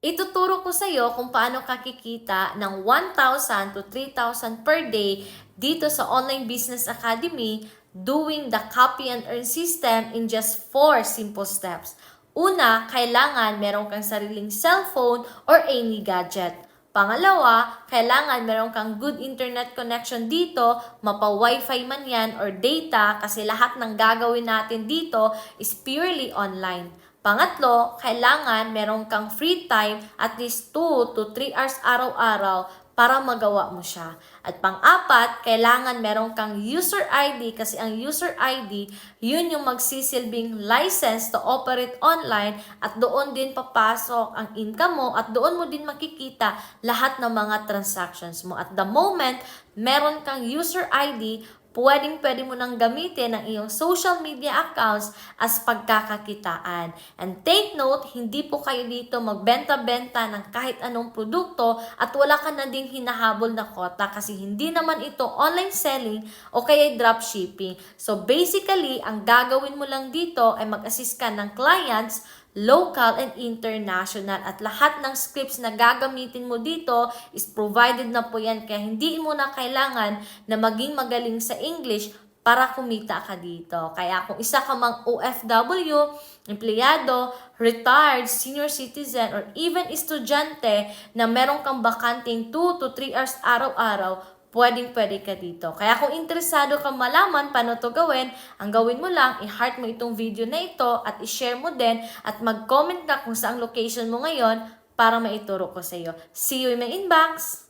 Ituturo ko sa iyo kung paano kakikita ng 1,000 to 3,000 per day dito sa Online Business Academy doing the copy and earn system in just 4 simple steps. Una, kailangan meron kang sariling cellphone or any gadget. Pangalawa, kailangan meron kang good internet connection dito, mapa-wifi man yan or data kasi lahat ng gagawin natin dito is purely online. Pangatlo, kailangan meron kang free time at least 2 to 3 hours araw-araw para magawa mo siya. At pang-apat, kailangan meron kang user ID kasi ang user ID, yun yung magsisilbing license to operate online at doon din papasok ang income mo at doon mo din makikita lahat ng mga transactions mo. At the moment, meron kang user ID, pwede mo nang gamitin ang iyong social media accounts as pagkakakitaan. And take note, hindi po kayo dito magbenta-benta ng kahit anong produkto at wala ka na din hinahabol na kota kasi hindi naman ito online selling o kaya dropshipping. So basically, ang gagawin mo lang dito ay mag-assist ka ng clients local and international at lahat ng scripts na gagamitin mo dito is provided na po yan kaya hindi mo na kailangan na maging magaling sa English para kumita ka dito. Kaya kung isa ka mang OFW, empleyado, retired, senior citizen, or even estudyante na meron kang bakanting 2 to 3 hours araw-araw, pwede ka dito. Kaya kung interesado ka malaman paano to gawin, ang gawin mo lang, i-heart mo itong video na ito at i-share mo din at mag-comment ka kung saang location mo ngayon para maituro ko sa iyo. See you in my inbox!